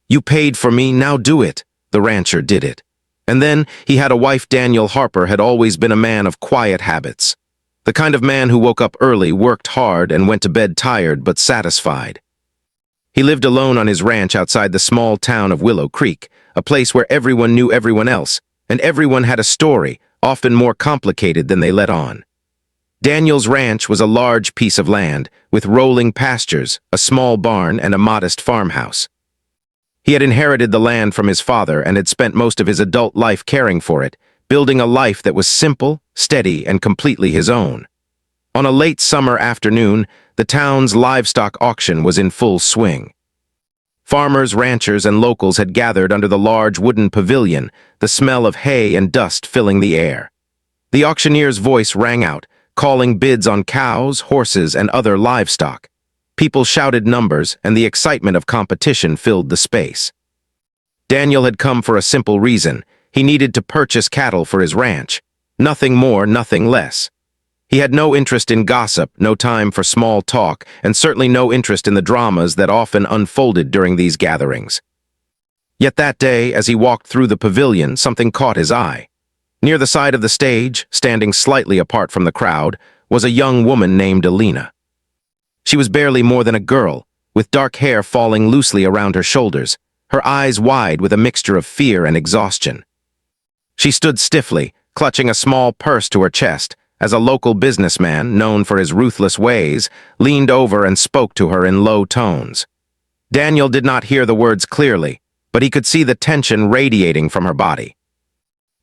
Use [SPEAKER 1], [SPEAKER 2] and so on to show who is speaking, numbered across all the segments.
[SPEAKER 1] "You paid for me, now do it." The rancher did it. And then he had a wife. Daniel Harper had always been a man of quiet habits. The kind of man who woke up early, worked hard, and went to bed tired but satisfied. He lived alone on his ranch outside the small town of Willow Creek, a place where everyone knew everyone else, and everyone had a story, often more complicated than they let on. Daniel's ranch was a large piece of land, with rolling pastures, a small barn, and a modest farmhouse. He had inherited the land from his father and had spent most of his adult life caring for it, building a life that was simple, steady, and completely his own. On a late summer afternoon, the town's livestock auction was in full swing. Farmers, ranchers, and locals had gathered under the large wooden pavilion, the smell of hay and dust filling the air. The auctioneer's voice rang out, calling bids on cows, horses, and other livestock. People shouted numbers, and the excitement of competition filled the space. Daniel had come for a simple reason. He needed to purchase cattle for his ranch. Nothing more, nothing less. He had no interest in gossip, no time for small talk, and certainly no interest in the dramas that often unfolded during these gatherings. Yet that day, as he walked through the pavilion, something caught his eye. Near the side of the stage, standing slightly apart from the crowd, was a young woman named Alina. She was barely more than a girl, with dark hair falling loosely around her shoulders, her eyes wide with a mixture of fear and exhaustion. She stood stiffly, clutching a small purse to her chest, as a local businessman, known for his ruthless ways, leaned over and spoke to her in low tones. Daniel did not hear the words clearly, but he could see the tension radiating from her body.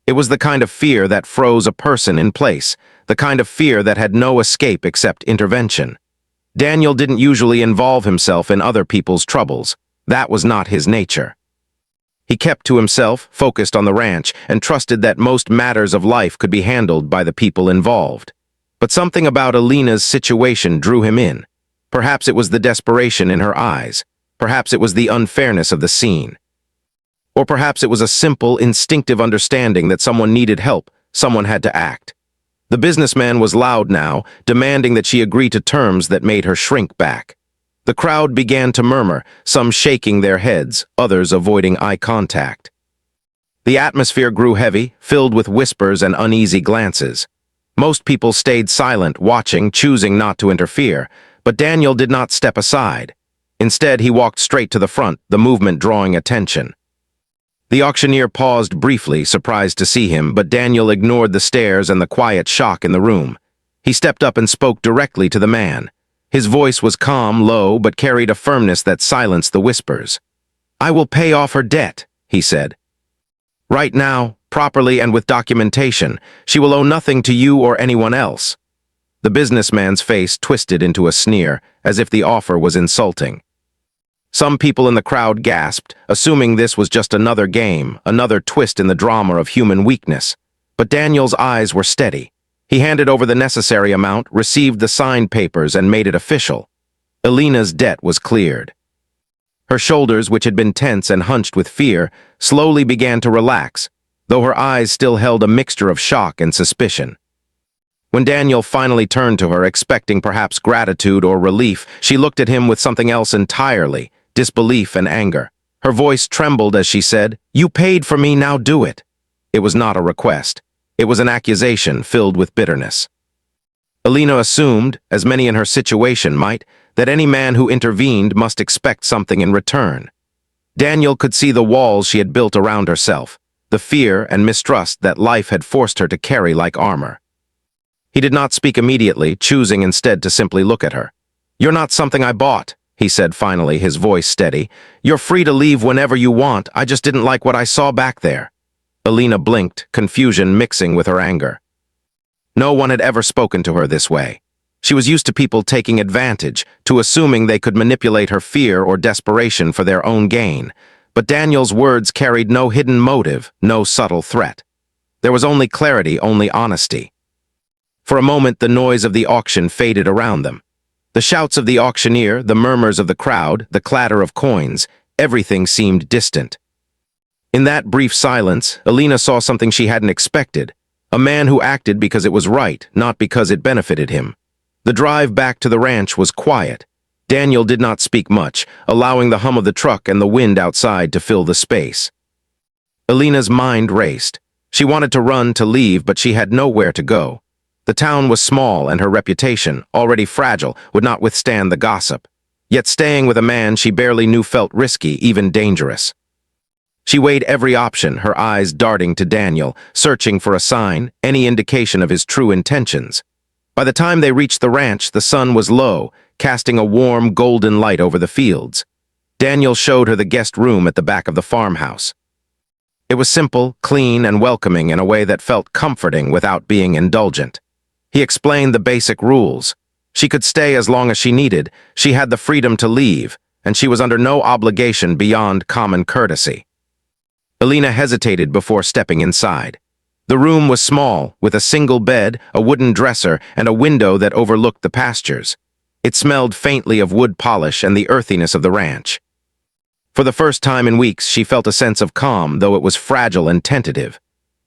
[SPEAKER 1] It was the kind of fear that froze a person in place, the kind of fear that had no escape except intervention. Daniel didn't usually involve himself in other people's troubles. That was not his nature. He kept to himself, focused on the ranch, and trusted that most matters of life could be handled by the people involved. But something about Alina's situation drew him in. Perhaps it was the desperation in her eyes. Perhaps it was the unfairness of the scene. Or perhaps it was a simple, instinctive understanding that someone needed help, someone had to act. The businessman was loud now, demanding that she agree to terms that made her shrink back. The crowd began to murmur, some shaking their heads, others avoiding eye contact. The atmosphere grew heavy, filled with whispers and uneasy glances. Most people stayed silent, watching, choosing not to interfere, but Daniel did not step aside. Instead, he walked straight to the front, the movement drawing attention. The auctioneer paused briefly, surprised to see him, but Daniel ignored the stares and the quiet shock in the room. He stepped up and spoke directly to the man. His voice was calm, low, but carried a firmness that silenced the whispers. "I will pay off her debt," he said. "Right now, properly and with documentation. She will owe nothing to you or anyone else." The businessman's face twisted into a sneer, as if the offer was insulting. Some people in the crowd gasped, assuming this was just another game, another twist in the drama of human weakness. But Daniel's eyes were steady. He handed over the necessary amount, received the signed papers, and made it official. Alina's debt was cleared. Her shoulders, which had been tense and hunched with fear, slowly began to relax, though her eyes still held a mixture of shock and suspicion. When Daniel finally turned to her, expecting perhaps gratitude or relief, she looked at him with something else entirely, disbelief and anger. Her voice trembled as she said, "You paid for me, now do it." It was not a request. It was an accusation filled with bitterness. Alina assumed, as many in her situation might, that any man who intervened must expect something in return. Daniel could see the walls she had built around herself, the fear and mistrust that life had forced her to carry like armor. He did not speak immediately, choosing instead to simply look at her. "You're not something I bought," he said finally, his voice steady. "You're free to leave whenever you want. I just didn't like what I saw back there." Alina blinked, confusion mixing with her anger. No one had ever spoken to her this way. She was used to people taking advantage, to assuming they could manipulate her fear or desperation for their own gain. But Daniel's words carried no hidden motive, no subtle threat. There was only clarity, only honesty. For a moment, the noise of the auction faded around them. The shouts of the auctioneer, the murmurs of the crowd, the clatter of coins, everything seemed distant. In that brief silence, Alina saw something she hadn't expected, a man who acted because it was right, not because it benefited him. The drive back to the ranch was quiet. Daniel did not speak much, allowing the hum of the truck and the wind outside to fill the space. Alina's mind raced. She wanted to run to leave, but she had nowhere to go. The town was small, and her reputation, already fragile, would not withstand the gossip. Yet staying with a man she barely knew felt risky, even dangerous. She weighed every option, her eyes darting to Daniel, searching for a sign, any indication of his true intentions. By the time they reached the ranch, the sun was low, casting a warm, golden light over the fields. Daniel showed her the guest room at the back of the farmhouse. It was simple, clean, and welcoming in a way that felt comforting without being indulgent. He explained the basic rules. She could stay as long as she needed, she had the freedom to leave, and she was under no obligation beyond common courtesy. Alina hesitated before stepping inside. The room was small, with a single bed, a wooden dresser, and a window that overlooked the pastures. It smelled faintly of wood polish and the earthiness of the ranch. For the first time in weeks, she felt a sense of calm, though it was fragile and tentative.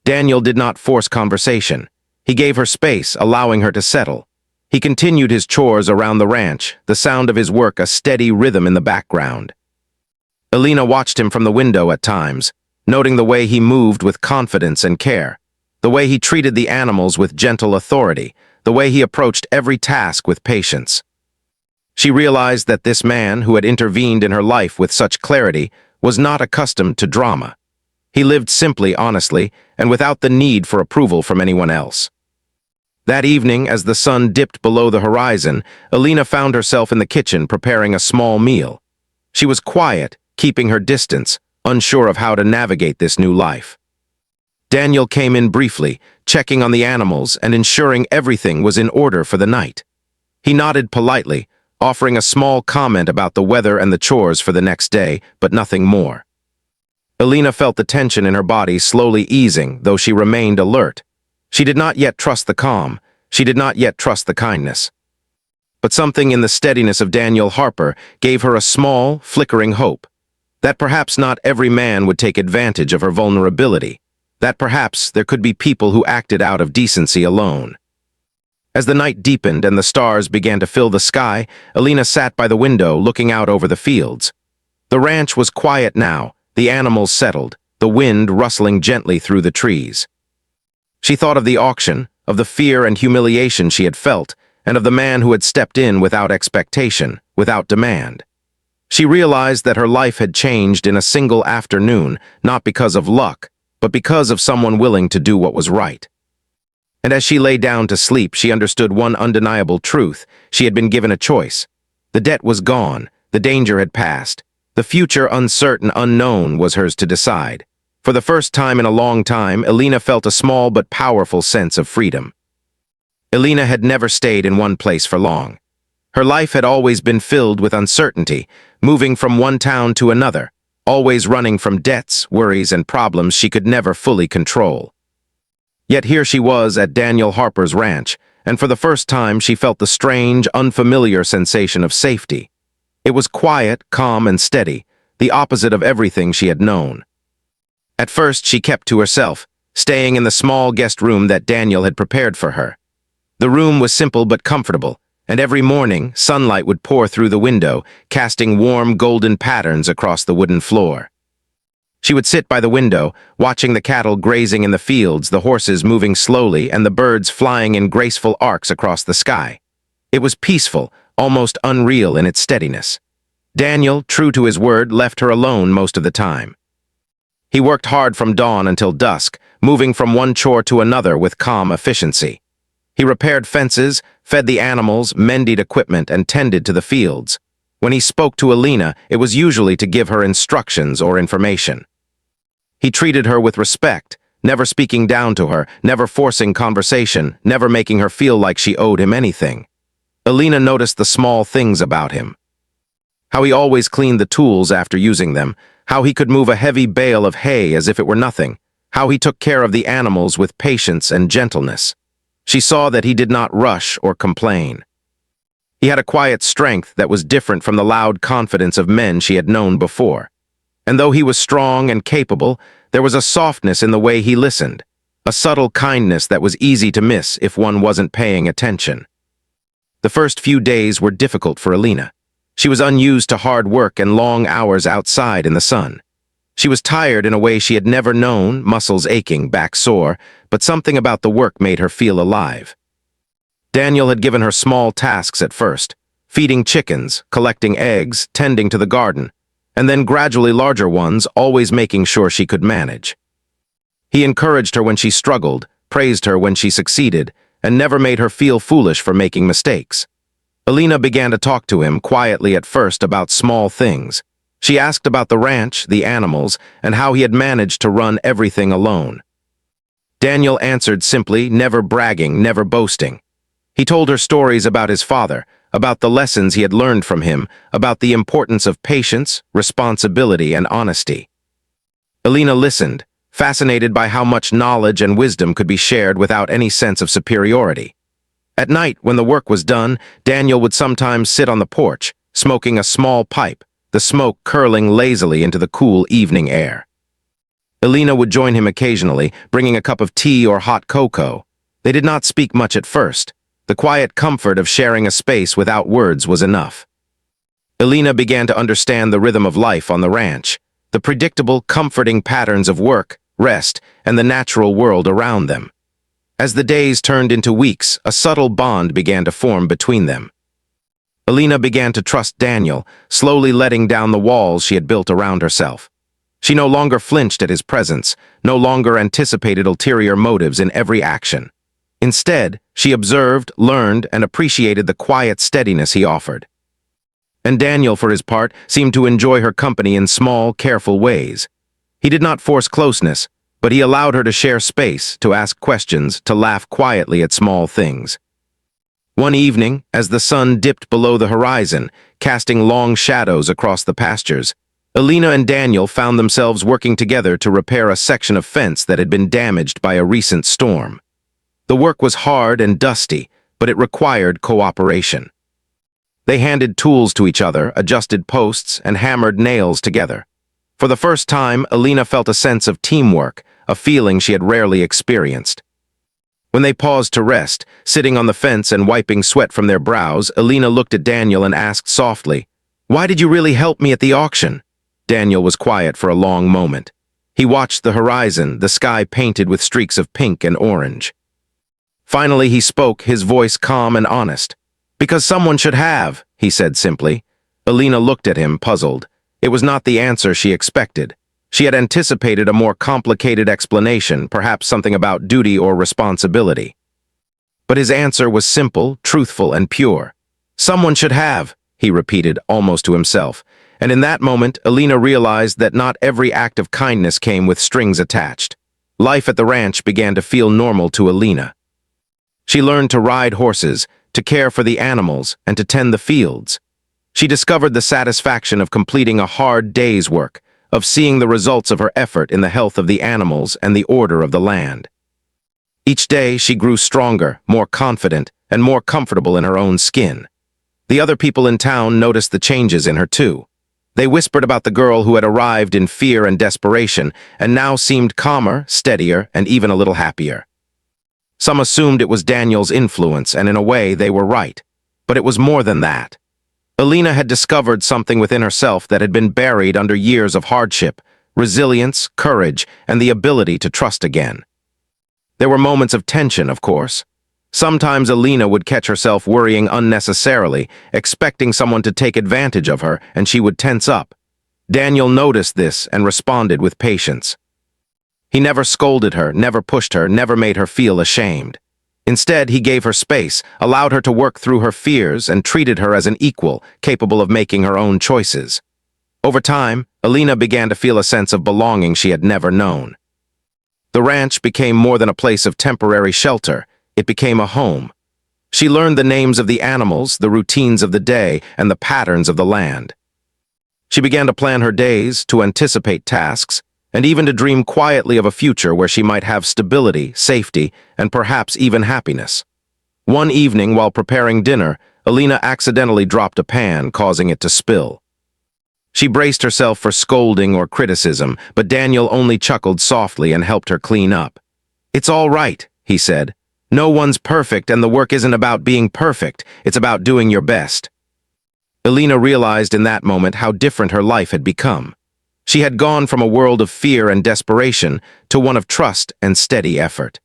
[SPEAKER 1] Daniel did not force conversation. He gave her space, allowing her to settle. He continued his chores around the ranch, the sound of his work a steady rhythm in the background. Alina watched him from the window at times, noting the way he moved with confidence and care, the way he treated the animals with gentle authority, the way he approached every task with patience. She realized that this man, who had intervened in her life with such clarity, was not accustomed to drama. He lived simply, honestly, and without the need for approval from anyone else. That evening, as the sun dipped below the horizon, Alina found herself in the kitchen preparing a small meal. She was quiet, keeping her distance, unsure of how to navigate this new life. Daniel came in briefly, checking on the animals and ensuring everything was in order for the night. He nodded politely, offering a small comment about the weather and the chores for the next day, but nothing more. Alina felt the tension in her body slowly easing, though she remained alert. She did not yet trust the calm. She did not yet trust the kindness. But something in the steadiness of Daniel Harper gave her a small, flickering hope. That perhaps not every man would take advantage of her vulnerability. That perhaps there could be people who acted out of decency alone. As the night deepened and the stars began to fill the sky, Alina sat by the window looking out over the fields. The ranch was quiet now, the animals settled, the wind rustling gently through the trees. She thought of the auction, of the fear and humiliation she had felt, and of the man who had stepped in without expectation, without demand. She realized that her life had changed in a single afternoon, not because of luck, but because of someone willing to do what was right. And as she lay down to sleep, she understood one undeniable truth. She had been given a choice. The debt was gone, the danger had passed. The future, uncertain, unknown, was hers to decide. For the first time in a long time, Alina felt a small but powerful sense of freedom. Alina had never stayed in one place for long. Her life had always been filled with uncertainty, moving from one town to another, always running from debts, worries, and problems she could never fully control. Yet here she was at Daniel Harper's ranch, and for the first time she felt the strange, unfamiliar sensation of safety. It was quiet, calm, and steady, the opposite of everything she had known. At first she kept to herself, staying in the small guest room that Daniel had prepared for her. The room was simple but comfortable, and every morning sunlight would pour through the window, casting warm golden patterns across the wooden floor. She would sit by the window, watching the cattle grazing in the fields, the horses moving slowly, and the birds flying in graceful arcs across the sky. It was peaceful, almost unreal in its steadiness. Daniel, true to his word, left her alone most of the time. He worked hard from dawn until dusk, moving from one chore to another with calm efficiency. He repaired fences, fed the animals, mended equipment, and tended to the fields. When he spoke to Alina, it was usually to give her instructions or information. He treated her with respect, never speaking down to her, never forcing conversation, never making her feel like she owed him anything. Alina noticed the small things about him. How he always cleaned the tools after using them, how he could move a heavy bale of hay as if it were nothing, how he took care of the animals with patience and gentleness. She saw that he did not rush or complain. He had a quiet strength that was different from the loud confidence of men she had known before. And though he was strong and capable, there was a softness in the way he listened, a subtle kindness that was easy to miss if one wasn't paying attention. The first few days were difficult for Alina. She was unused to hard work and long hours outside in the sun. She was tired in a way she had never known, muscles aching, back sore, but something about the work made her feel alive. Daniel had given her small tasks at first, feeding chickens, collecting eggs, tending to the garden, and then gradually larger ones, always making sure she could manage. He encouraged her when she struggled, praised her when she succeeded, and never made her feel foolish for making mistakes. Alina began to talk to him quietly at first about small things. She asked about the ranch, the animals, and how he had managed to run everything alone. Daniel answered simply, never bragging, never boasting. He told her stories about his father, about the lessons he had learned from him, about the importance of patience, responsibility, and honesty. Alina listened, fascinated by how much knowledge and wisdom could be shared without any sense of superiority. At night, when the work was done, Daniel would sometimes sit on the porch, smoking a small pipe, the smoke curling lazily into the cool evening air. Alina would join him occasionally, bringing a cup of tea or hot cocoa. They did not speak much at first. The quiet comfort of sharing a space without words was enough. Alina began to understand the rhythm of life on the ranch, the predictable, comforting patterns of work, rest, and the natural world around them. As the days turned into weeks, a subtle bond began to form between them. Alina began to trust Daniel, slowly letting down the walls she had built around herself. She no longer flinched at his presence, no longer anticipated ulterior motives in every action. Instead, she observed, learned, and appreciated the quiet steadiness he offered. And Daniel, for his part, seemed to enjoy her company in small, careful ways. He did not force closeness, but he allowed her to share space, to ask questions, to laugh quietly at small things. One evening, as the sun dipped below the horizon, casting long shadows across the pastures, Alina and Daniel found themselves working together to repair a section of fence that had been damaged by a recent storm. The work was hard and dusty, but it required cooperation. They handed tools to each other, adjusted posts, and hammered nails together. For the first time, Alina felt a sense of teamwork, a feeling she had rarely experienced. When they paused to rest, sitting on the fence and wiping sweat from their brows, Alina looked at Daniel and asked softly, "Why did you really help me at the auction?" Daniel was quiet for a long moment. He watched the horizon, the sky painted with streaks of pink and orange. Finally he spoke, his voice calm and honest. "Because someone should have," he said simply. Alina looked at him, puzzled. It was not the answer she expected. She had anticipated a more complicated explanation, perhaps something about duty or responsibility. But his answer was simple, truthful, and pure. "Someone should have," he repeated, almost to himself. And in that moment, Alina realized that not every act of kindness came with strings attached. Life at the ranch began to feel normal to Alina. She learned to ride horses, to care for the animals, and to tend the fields. She discovered the satisfaction of completing a hard day's work, of seeing the results of her effort in the health of the animals and the order of the land. Each day she grew stronger, more confident, and more comfortable in her own skin. The other people in town noticed the changes in her too. They whispered about the girl who had arrived in fear and desperation and now seemed calmer, steadier, and even a little happier. Some assumed it was Daniel's influence, and in a way they were right. But it was more than that. Alina had discovered something within herself that had been buried under years of hardship, resilience, courage, and the ability to trust again. There were moments of tension, of course. Sometimes Alina would catch herself worrying unnecessarily, expecting someone to take advantage of her, and she would tense up. Daniel noticed this and responded with patience. He never scolded her, never pushed her, never made her feel ashamed. Instead, he gave her space, allowed her to work through her fears, and treated her as an equal, capable of making her own choices. Over time, Alina began to feel a sense of belonging she had never known. The ranch became more than a place of temporary shelter. It became a home. She learned the names of the animals, the routines of the day, and the patterns of the land. She began to plan her days, to anticipate tasks, and even to dream quietly of a future where she might have stability, safety, and perhaps even happiness. One evening, while preparing dinner, Alina accidentally dropped a pan, causing it to spill. She braced herself for scolding or criticism, but Daniel only chuckled softly and helped her clean up. "It's all right," he said. "No one's perfect, and the work isn't about being perfect. It's about doing your best." Elena realized in that moment how different her life had become. She had gone from a world of fear and desperation to one of trust and steady effort.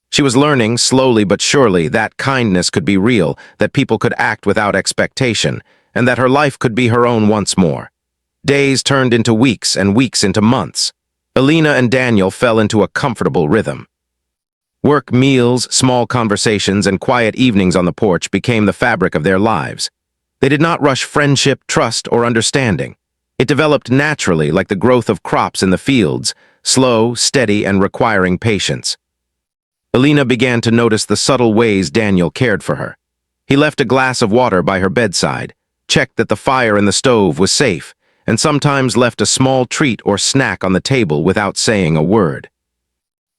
[SPEAKER 1] She was learning, slowly but surely, that kindness could be real, that people could act without expectation, and that her life could be her own once more. Days turned into weeks and weeks into months. Elena and Daniel fell into a comfortable rhythm. Work, meals, small conversations, and quiet evenings on the porch became the fabric of their lives. They did not rush friendship, trust, or understanding. It developed naturally, like the growth of crops in the fields, slow, steady, and requiring patience. Elena began to notice the subtle ways Daniel cared for her. He left a glass of water by her bedside, checked that the fire in the stove was safe, and sometimes left a small treat or snack on the table without saying a word.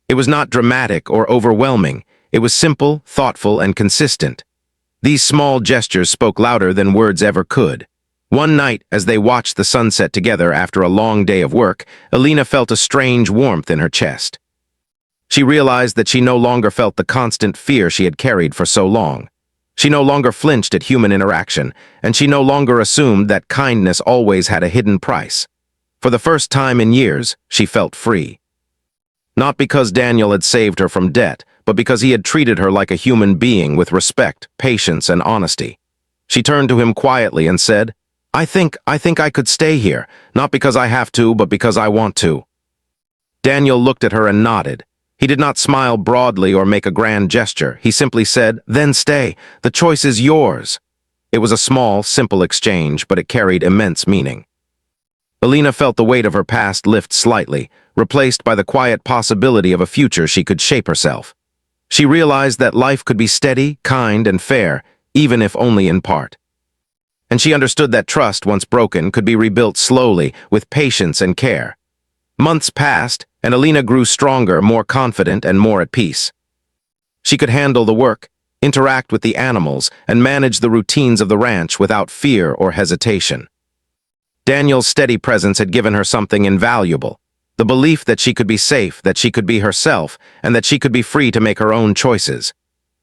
[SPEAKER 1] It was not dramatic or overwhelming. It was simple, thoughtful, and consistent. These small gestures spoke louder than words ever could. One night, as they watched the sunset together after a long day of work, Elena felt a strange warmth in her chest. She realized that she no longer felt the constant fear she had carried for so long. She no longer flinched at human interaction, and she no longer assumed that kindness always had a hidden price. For the first time in years, she felt free. Not because Daniel had saved her from debt, but because he had treated her like a human being with respect, patience, and honesty. She turned to him quietly and said, I think I could stay here, not because I have to, but because I want to." Daniel looked at her and nodded. He did not smile broadly or make a grand gesture. He simply said, "Then stay. The choice is yours." It was a small, simple exchange, but it carried immense meaning. Elena felt the weight of her past lift slightly, replaced by the quiet possibility of a future she could shape herself. She realized that life could be steady, kind, and fair, even if only in part. And she understood that trust, once broken, could be rebuilt slowly, with patience and care. Months passed, and Elena grew stronger, more confident, and more at peace. She could handle the work, interact with the animals, and manage the routines of the ranch without fear or hesitation. Daniel's steady presence had given her something invaluable, the belief that she could be safe, that she could be herself, and that she could be free to make her own choices.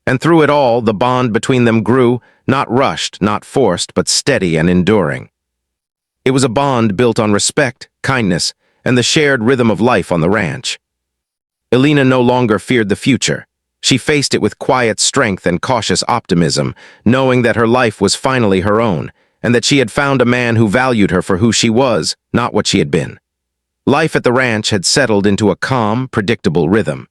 [SPEAKER 1] And through it all, the bond between them grew, not rushed, not forced, but steady and enduring. It was a bond built on respect, kindness, and the shared rhythm of life on the ranch. Elena no longer feared the future. She faced it with quiet strength and cautious optimism, knowing that her life was finally her own, and that she had found a man who valued her for who she was, not what she had been. Life at the ranch had settled into a calm, predictable rhythm.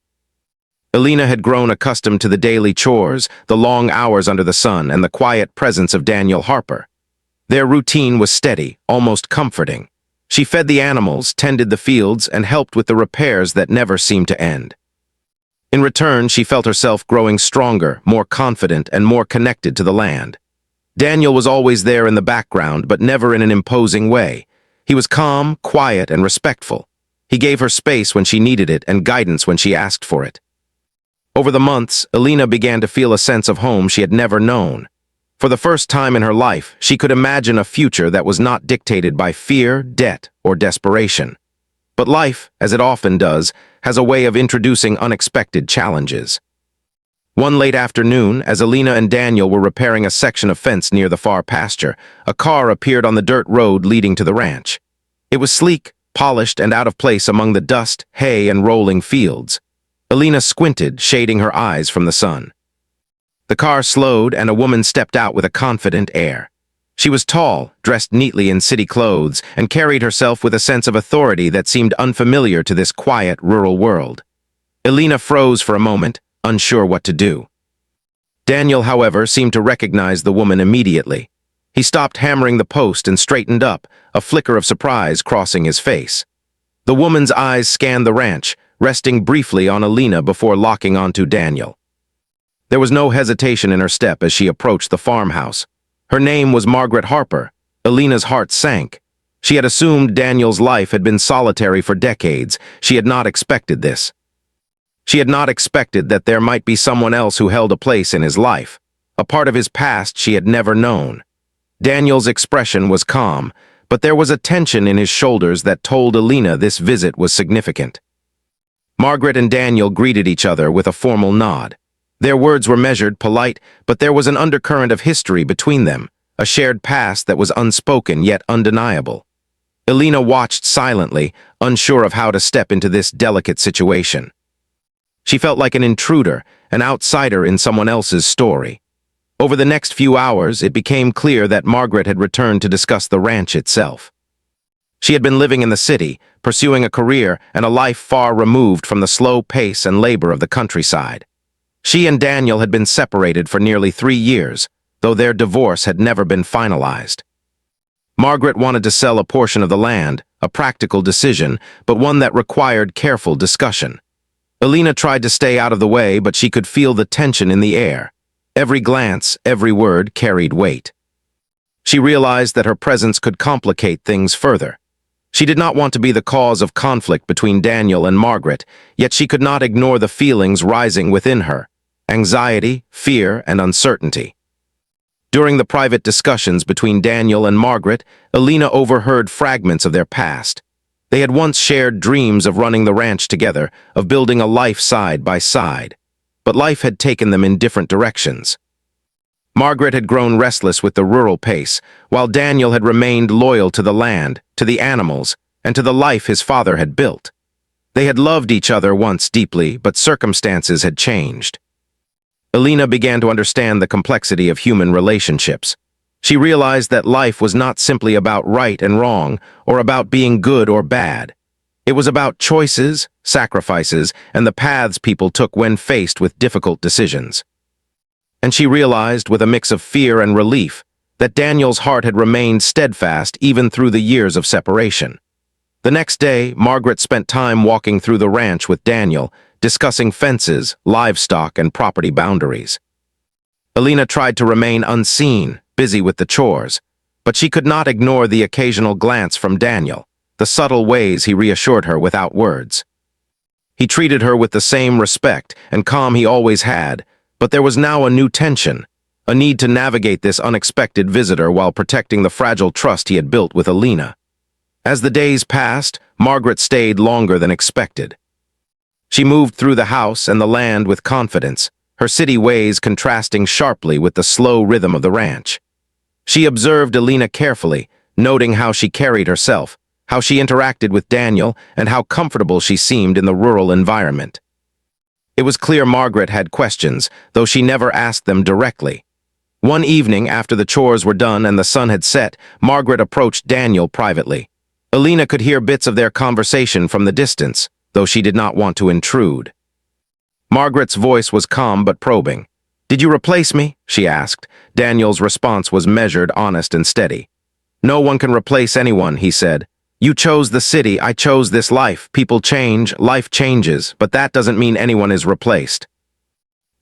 [SPEAKER 1] Elena had grown accustomed to the daily chores, the long hours under the sun, and the quiet presence of Daniel Harper. Their routine was steady, almost comforting. She fed the animals, tended the fields, and helped with the repairs that never seemed to end. In return, she felt herself growing stronger, more confident, and more connected to the land. Daniel was always there in the background, but never in an imposing way. He was calm, quiet, and respectful. He gave her space when she needed it and guidance when she asked for it. Over the months, Elena began to feel a sense of home she had never known. For the first time in her life, she could imagine a future that was not dictated by fear, debt, or desperation. But life, as it often does, has a way of introducing unexpected challenges. One late afternoon, as Elena and Daniel were repairing a section of fence near the far pasture, a car appeared on the dirt road leading to the ranch. It was sleek, polished, and out of place among the dust, hay, and rolling fields. Elena squinted, shading her eyes from the sun. The car slowed, and a woman stepped out with a confident air. She was tall, dressed neatly in city clothes, and carried herself with a sense of authority that seemed unfamiliar to this quiet, rural world. Elena froze for a moment, unsure what to do. Daniel, however, seemed to recognize the woman immediately. He stopped hammering the post and straightened up, a flicker of surprise crossing his face. The woman's eyes scanned the ranch, resting briefly on Elena before locking onto Daniel. There was no hesitation in her step as she approached the farmhouse. Her name was Margaret Harper. Elena's heart sank. She had assumed Daniel's life had been solitary for decades. She had not expected this. She had not expected that there might be someone else who held a place in his life, a part of his past she had never known. Daniel's expression was calm, but there was a tension in his shoulders that told Elena this visit was significant. Margaret and Daniel greeted each other with a formal nod. Their words were measured, polite, but there was an undercurrent of history between them, a shared past that was unspoken yet undeniable. Elena watched silently, unsure of how to step into this delicate situation. She felt like an intruder, an outsider in someone else's story. Over the next few hours, it became clear that Margaret had returned to discuss the ranch itself. She had been living in the city, pursuing a career and a life far removed from the slow pace and labor of the countryside. She and Daniel had been separated for nearly 3 years, though their divorce had never been finalized. Margaret wanted to sell a portion of the land, a practical decision, but one that required careful discussion. Elena tried to stay out of the way, but she could feel the tension in the air. Every glance, every word carried weight. She realized that her presence could complicate things further. She did not want to be the cause of conflict between Daniel and Margaret, yet she could not ignore the feelings rising within her: anxiety, fear, and uncertainty. During the private discussions between Daniel and Margaret, Elena overheard fragments of their past. They had once shared dreams of running the ranch together, of building a life side by side. But life had taken them in different directions. Margaret had grown restless with the rural pace, while Daniel had remained loyal to the land, to the animals, and to the life his father had built. They had loved each other once deeply, but circumstances had changed. Elena began to understand the complexity of human relationships. She realized that life was not simply about right and wrong, or about being good or bad. It was about choices, sacrifices, and the paths people took when faced with difficult decisions. And she realized, with a mix of fear and relief, that Daniel's heart had remained steadfast even through the years of separation. The next day, Margaret spent time walking through the ranch with Daniel, discussing fences, livestock, and property boundaries. Elena tried to remain unseen, busy with the chores, but she could not ignore the occasional glance from Daniel, the subtle ways he reassured her without words. He treated her with the same respect and calm he always had, but there was now a new tension, a need to navigate this unexpected visitor while protecting the fragile trust he had built with Elena. As the days passed, Margaret stayed longer than expected. She moved through the house and the land with confidence, her city ways contrasting sharply with the slow rhythm of the ranch. She observed Elena carefully, noting how she carried herself, how she interacted with Daniel, and how comfortable she seemed in the rural environment. It was clear Margaret had questions, though she never asked them directly. One evening, after the chores were done and the sun had set, Margaret approached Daniel privately. Elena could hear bits of their conversation from the distance, though she did not want to intrude. Margaret's voice was calm but probing. "Did you replace me?" she asked. Daniel's response was measured, honest, and steady. "No one can replace anyone," he said. "You chose the city, I chose this life. People change, life changes, but that doesn't mean anyone is replaced."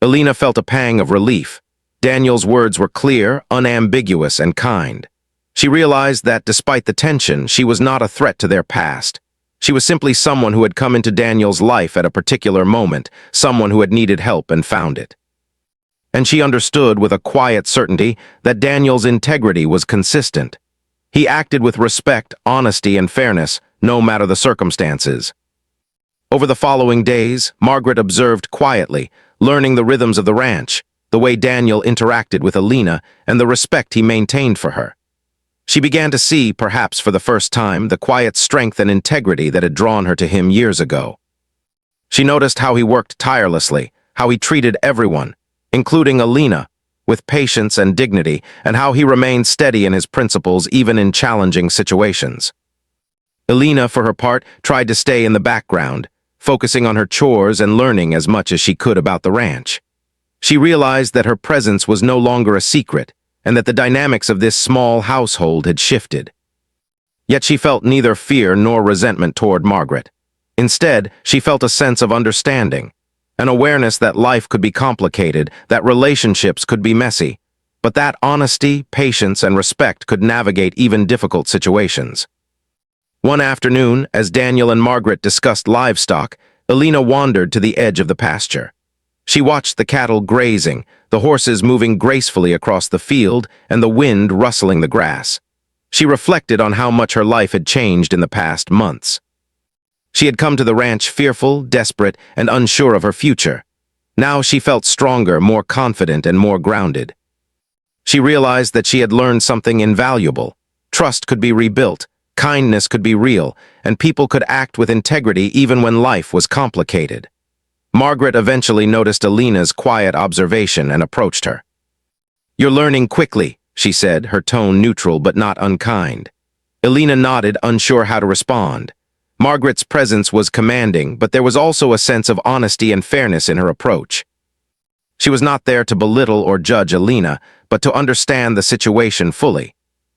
[SPEAKER 1] Elena felt a pang of relief. Daniel's words were clear, unambiguous, and kind. She realized that, despite the tension, she was not a threat to their past. She was simply someone who had come into Daniel's life at a particular moment, someone who had needed help and found it. And she understood with a quiet certainty that Daniel's integrity was consistent. He acted with respect, honesty, and fairness, no matter the circumstances. Over the following days, Margaret observed quietly, learning the rhythms of the ranch, the way Daniel interacted with Elena, and the respect he maintained for her. She began to see, perhaps for the first time, the quiet strength and integrity that had drawn her to him years ago. She noticed how he worked tirelessly, how he treated everyone, including Elena, with patience and dignity, and how he remained steady in his principles even in challenging situations. Elena, for her part, tried to stay in the background, focusing on her chores and learning as much as she could about the ranch. She realized that her presence was no longer a secret, and that the dynamics of this small household had shifted. Yet she felt neither fear nor resentment toward Margaret. Instead, she felt a sense of understanding, an awareness that life could be complicated, that relationships could be messy, but that honesty, patience, and respect could navigate even difficult situations. One afternoon, as Daniel and Margaret discussed livestock, Elena wandered to the edge of the pasture. She watched the cattle grazing, the horses moving gracefully across the field, and the wind rustling the grass. She reflected on how much her life had changed in the past months. She had come to the ranch fearful, desperate, and unsure of her future. Now she felt stronger, more confident, and more grounded. She realized that she had learned something invaluable. Trust could be rebuilt, kindness could be real, and people could act with integrity even when life was complicated. Margaret eventually noticed Alina's quiet observation and approached her. "You're learning quickly," she said, her tone neutral but not unkind. Alina nodded, unsure how to respond. Margaret's presence was commanding, but there was also a sense of honesty and fairness in her approach. She was not there to belittle or judge Alina, but to understand the situation fully.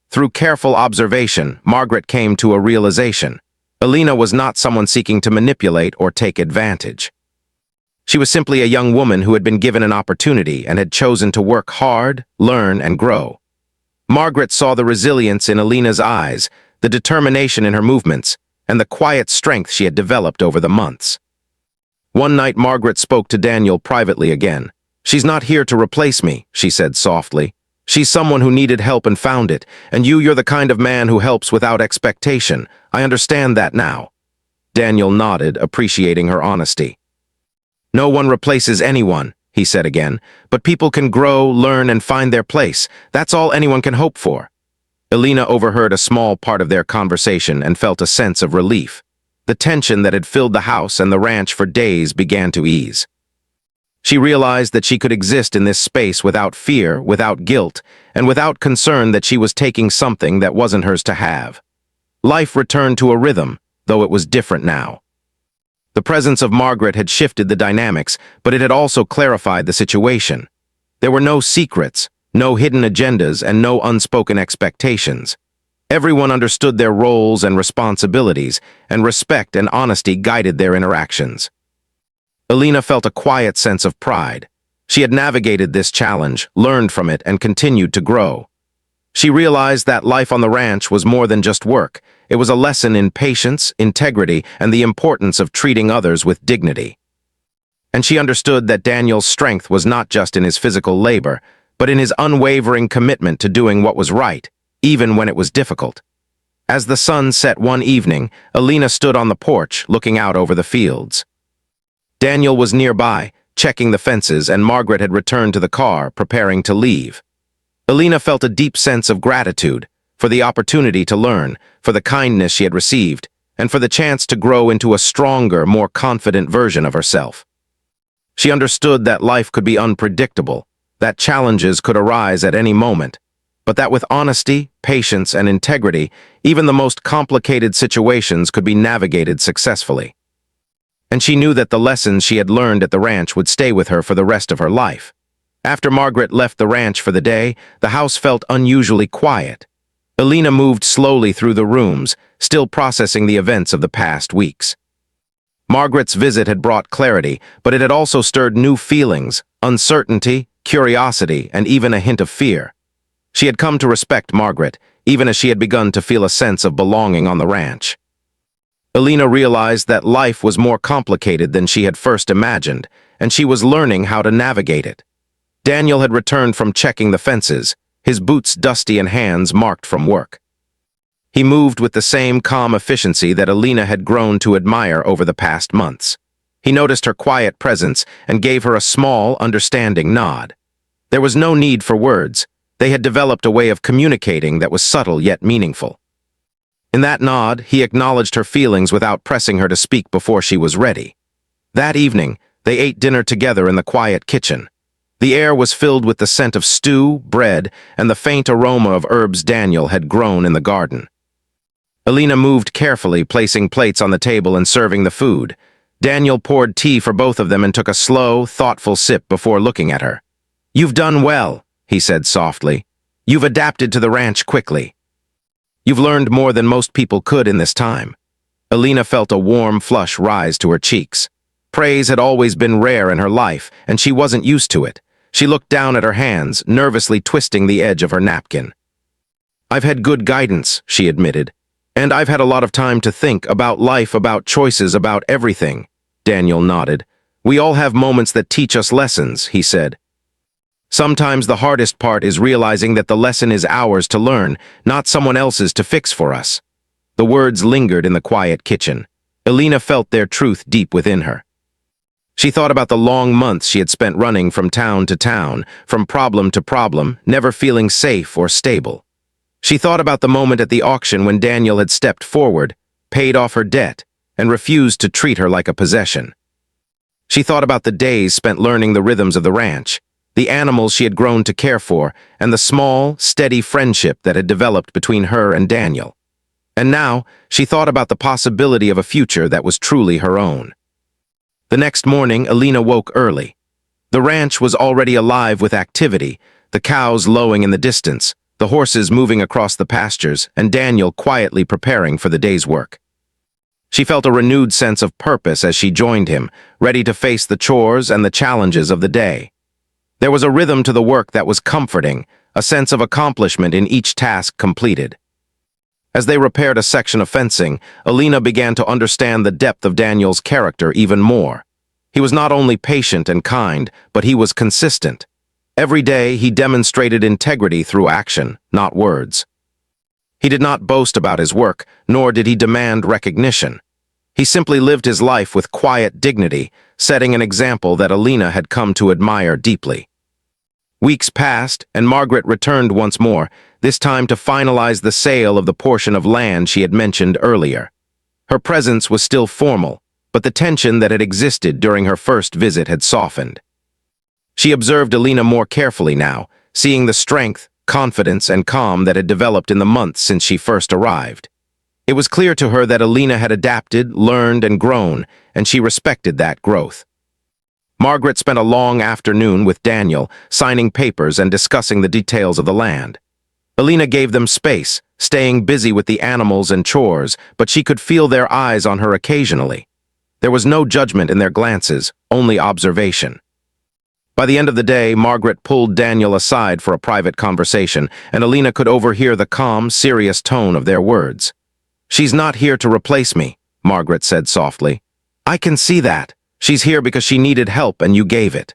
[SPEAKER 1] Through careful observation, Margaret came to a realization. Alina was not someone seeking to manipulate or take advantage. She was simply a young woman who had been given an opportunity and had chosen to work hard, learn, and grow. Margaret saw the resilience in Alina's eyes, the determination in her movements, and the quiet strength she had developed over the months. One night, Margaret spoke to Daniel privately again. "She's not here to replace me," she said softly. "She's someone who needed help and found it, and you're the kind of man who helps without expectation. I understand that now." Daniel nodded, appreciating her honesty. "No one replaces anyone," he said again, "but people can grow, learn, and find their place. That's all anyone can hope for." Alina overheard a small part of their conversation and felt a sense of relief. The tension that had filled the house and the ranch for days began to ease. She realized that she could exist in this space without fear, without guilt, and without concern that she was taking something that wasn't hers to have. Life returned to a rhythm, though it was different now. The presence of Margaret had shifted the dynamics, but it had also clarified the situation. There were no secrets, no hidden agendas, and no unspoken expectations. Everyone understood their roles and responsibilities, and respect and honesty guided their interactions. Alina felt a quiet sense of pride. She had navigated this challenge, learned from it, and continued to grow. She realized that life on the ranch was more than just work. It was a lesson in patience, integrity, and the importance of treating others with dignity. And she understood that Daniel's strength was not just in his physical labor, but in his unwavering commitment to doing what was right, even when it was difficult. As the sun set one evening, Alina stood on the porch, looking out over the fields. Daniel was nearby, checking the fences, and Margaret had returned to the car, preparing to leave. Alina felt a deep sense of gratitude for the opportunity to learn, for the kindness she had received, and for the chance to grow into a stronger, more confident version of herself. She understood that life could be unpredictable, that challenges could arise at any moment, but that with honesty, patience, and integrity, even the most complicated situations could be navigated successfully. And she knew that the lessons she had learned at the ranch would stay with her for the rest of her life. After Margaret left the ranch for the day, the house felt unusually quiet. Alina moved slowly through the rooms, still processing the events of the past weeks. Margaret's visit had brought clarity, but it had also stirred new feelings, uncertainty, curiosity, and even a hint of fear. She had come to respect Margaret, even as she had begun to feel a sense of belonging on the ranch. Alina realized that life was more complicated than she had first imagined, and she was learning how to navigate it. Daniel had returned from checking the fences, his boots dusty and hands marked from work. He moved with the same calm efficiency that Alina had grown to admire over the past months. He noticed her quiet presence and gave her a small, understanding nod. There was no need for words. They had developed a way of communicating that was subtle yet meaningful. In that nod, he acknowledged her feelings without pressing her to speak before she was ready. That evening, they ate dinner together in the quiet kitchen. The air was filled with the scent of stew, bread, and the faint aroma of herbs Daniel had grown in the garden. Alina moved carefully, placing plates on the table and serving the food. Daniel poured tea for both of them and took a slow, thoughtful sip before looking at her. "You've done well," he said softly. "You've adapted to the ranch quickly. You've learned more than most people could in this time." Alina felt a warm flush rise to her cheeks. Praise had always been rare in her life, and she wasn't used to it. She looked down at her hands, nervously twisting the edge of her napkin. "I've had good guidance," she admitted. "And I've had a lot of time to think about life, about choices, about everything." Daniel nodded. "We all have moments that teach us lessons," he said. "Sometimes the hardest part is realizing that the lesson is ours to learn, not someone else's to fix for us." The words lingered in the quiet kitchen. Alina felt their truth deep within her. She thought about the long months she had spent running from town to town, from problem to problem, never feeling safe or stable. She thought about the moment at the auction when Daniel had stepped forward, paid off her debt, and refused to treat her like a possession. She thought about the days spent learning the rhythms of the ranch, the animals she had grown to care for, and the small, steady friendship that had developed between her and Daniel. And now, she thought about the possibility of a future that was truly her own. The next morning, Alina woke early. The ranch was already alive with activity, the cows lowing in the distance, the horses moving across the pastures, and Daniel quietly preparing for the day's work. She felt a renewed sense of purpose as she joined him, ready to face the chores and the challenges of the day. There was a rhythm to the work that was comforting, a sense of accomplishment in each task completed. As they repaired a section of fencing, Alina began to understand the depth of Daniel's character even more. He was not only patient and kind, but he was consistent. Every day, he demonstrated integrity through action, not words. He did not boast about his work, nor did he demand recognition. He simply lived his life with quiet dignity, setting an example that Alina had come to admire deeply. Weeks passed, and Margaret returned once more, this time to finalize the sale of the portion of land she had mentioned earlier. Her presence was still formal, but the tension that had existed during her first visit had softened. She observed Alina more carefully now, seeing the strength, confidence, and calm that had developed in the months since she first arrived. It was clear to her that Alina had adapted, learned, and grown, and she respected that growth. Margaret spent a long afternoon with Daniel, signing papers and discussing the details of the land. Alina gave them space, staying busy with the animals and chores, but she could feel their eyes on her occasionally. There was no judgment in their glances, only observation. By the end of the day, Margaret pulled Daniel aside for a private conversation, and Alina could overhear the calm, serious tone of their words. "She's not here to replace me," Margaret said softly. "I can see that. She's here because she needed help and you gave it."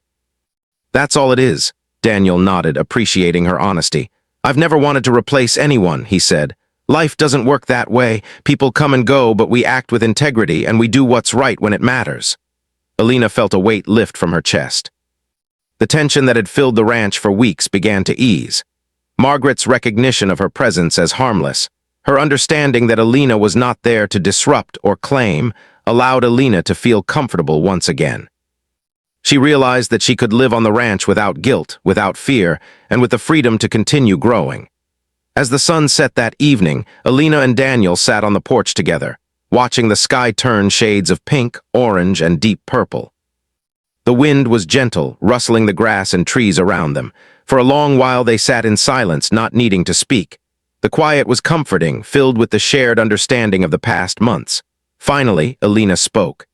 [SPEAKER 1] "That's all it is," Daniel nodded, appreciating her honesty. "I've never wanted to replace anyone," he said. "Life doesn't work that way. People come and go, but we act with integrity and we do what's right when it matters." Alina felt a weight lift from her chest. The tension that had filled the ranch for weeks began to ease. Margaret's recognition of her presence as harmless, her understanding that Alina was not there to disrupt or claim, allowed Alina to feel comfortable once again. She realized that she could live on the ranch without guilt, without fear, and with the freedom to continue growing. As the sun set that evening, Alina and Daniel sat on the porch together, watching the sky turn shades of pink, orange, and deep purple. The wind was gentle, rustling the grass and trees around them. For a long while they sat in silence, not needing to speak. The quiet was comforting, filled with the shared understanding of the past months. Finally, Alina spoke.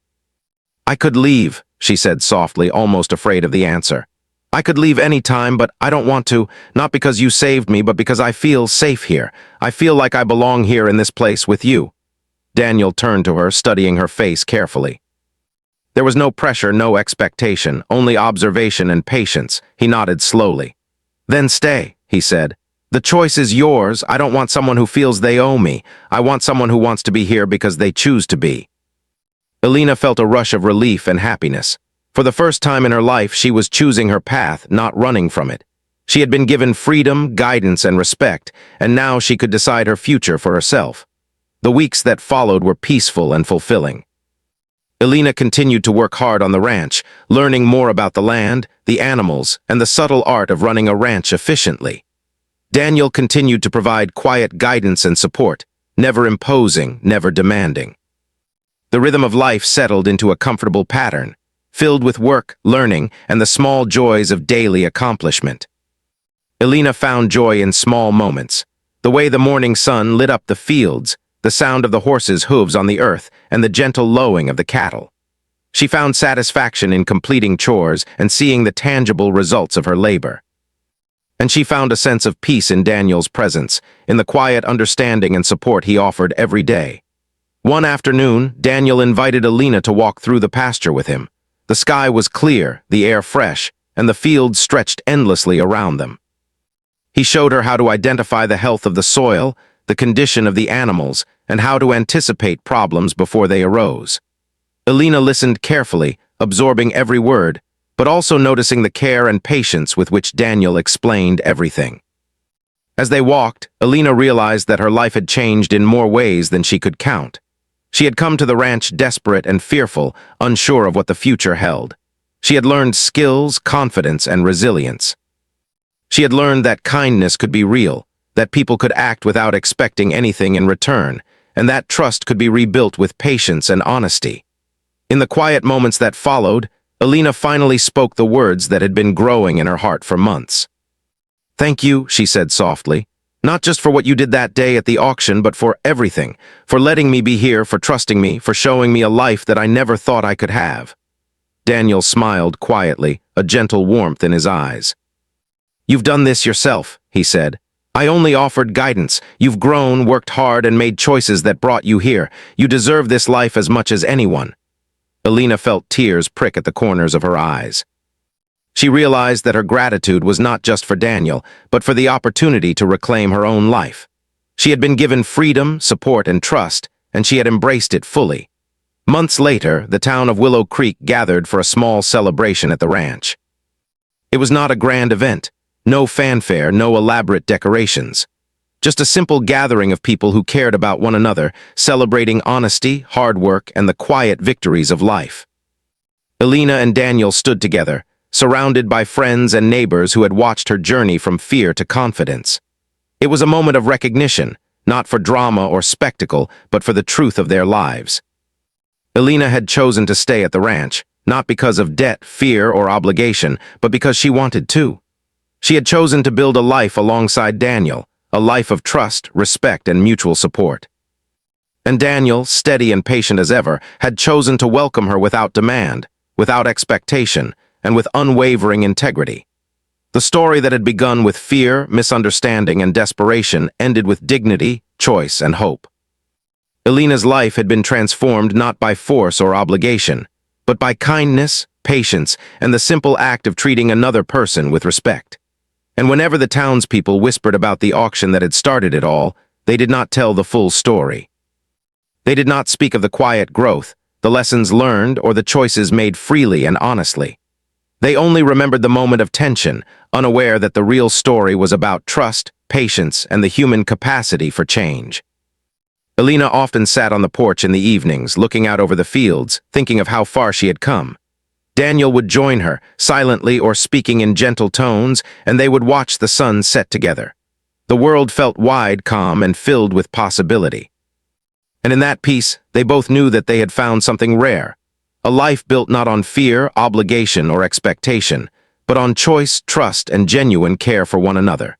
[SPEAKER 1] "I could leave," she said softly, almost afraid of the answer. "I could leave any time, but I don't want to, not because you saved me, but because I feel safe here. I feel like I belong here in this place with you." Daniel turned to her, studying her face carefully. There was no pressure, no expectation, only observation and patience. He nodded slowly. "Then stay," he said. "The choice is yours. I don't want someone who feels they owe me. I want someone who wants to be here because they choose to be." Alina felt a rush of relief and happiness. For the first time in her life, she was choosing her path, not running from it. She had been given freedom, guidance, and respect, and now she could decide her future for herself. The weeks that followed were peaceful and fulfilling. Alina continued to work hard on the ranch, learning more about the land, the animals, and the subtle art of running a ranch efficiently. Daniel continued to provide quiet guidance and support, never imposing, never demanding. The rhythm of life settled into a comfortable pattern, filled with work, learning, and the small joys of daily accomplishment. Alina found joy in small moments, the way the morning sun lit up the fields, the sound of the horses' hooves on the earth, and the gentle lowing of the cattle. She found satisfaction in completing chores and seeing the tangible results of her labor. And she found a sense of peace in Daniel's presence, in the quiet understanding and support he offered every day. One afternoon, Daniel invited Alina to walk through the pasture with him. The sky was clear, the air fresh, and the fields stretched endlessly around them. He showed her how to identify the health of the soil, the condition of the animals, and how to anticipate problems before they arose. Alina listened carefully, absorbing every word, but also noticing the care and patience with which Daniel explained everything. As they walked, Alina realized that her life had changed in more ways than she could count. She had come to the ranch desperate and fearful, unsure of what the future held. She had learned skills, confidence, and resilience. She had learned that kindness could be real, that people could act without expecting anything in return, and that trust could be rebuilt with patience and honesty. In the quiet moments that followed, Alina finally spoke the words that had been growing in her heart for months. "Thank you," she said softly, "not just for what you did that day at the auction, but for everything, for letting me be here, for trusting me, for showing me a life that I never thought I could have." Daniel smiled quietly, a gentle warmth in his eyes. "You've done this yourself," he said. "I only offered guidance. You've grown, worked hard, and made choices that brought you here. You deserve this life as much as anyone." Alina felt tears prick at the corners of her eyes. She realized that her gratitude was not just for Daniel, but for the opportunity to reclaim her own life. She had been given freedom, support, and trust, and she had embraced it fully. Months later, the town of Willow Creek gathered for a small celebration at the ranch. It was not a grand event. No fanfare, no elaborate decorations. Just a simple gathering of people who cared about one another, celebrating honesty, hard work, and the quiet victories of life. Alina and Daniel stood together, surrounded by friends and neighbors who had watched her journey from fear to confidence. It was a moment of recognition, not for drama or spectacle, but for the truth of their lives. Alina had chosen to stay at the ranch, not because of debt, fear, or obligation, but because she wanted to. She had chosen to build a life alongside Daniel, a life of trust, respect, and mutual support. And Daniel, steady and patient as ever, had chosen to welcome her without demand, without expectation, and with unwavering integrity. The story that had begun with fear, misunderstanding, and desperation ended with dignity, choice, and hope. Alina's life had been transformed not by force or obligation, but by kindness, patience, and the simple act of treating another person with respect. And whenever the townspeople whispered about the auction that had started it all, they did not tell the full story. They did not speak of the quiet growth, the lessons learned, or the choices made freely and honestly. They only remembered the moment of tension, unaware that the real story was about trust, patience, and the human capacity for change. Alina often sat on the porch in the evenings, looking out over the fields, thinking of how far she had come. Daniel would join her, silently or speaking in gentle tones, and they would watch the sun set together. The world felt wide, calm, and filled with possibility. And in that peace, they both knew that they had found something rare, a life built not on fear, obligation, or expectation, but on choice, trust, and genuine care for one another.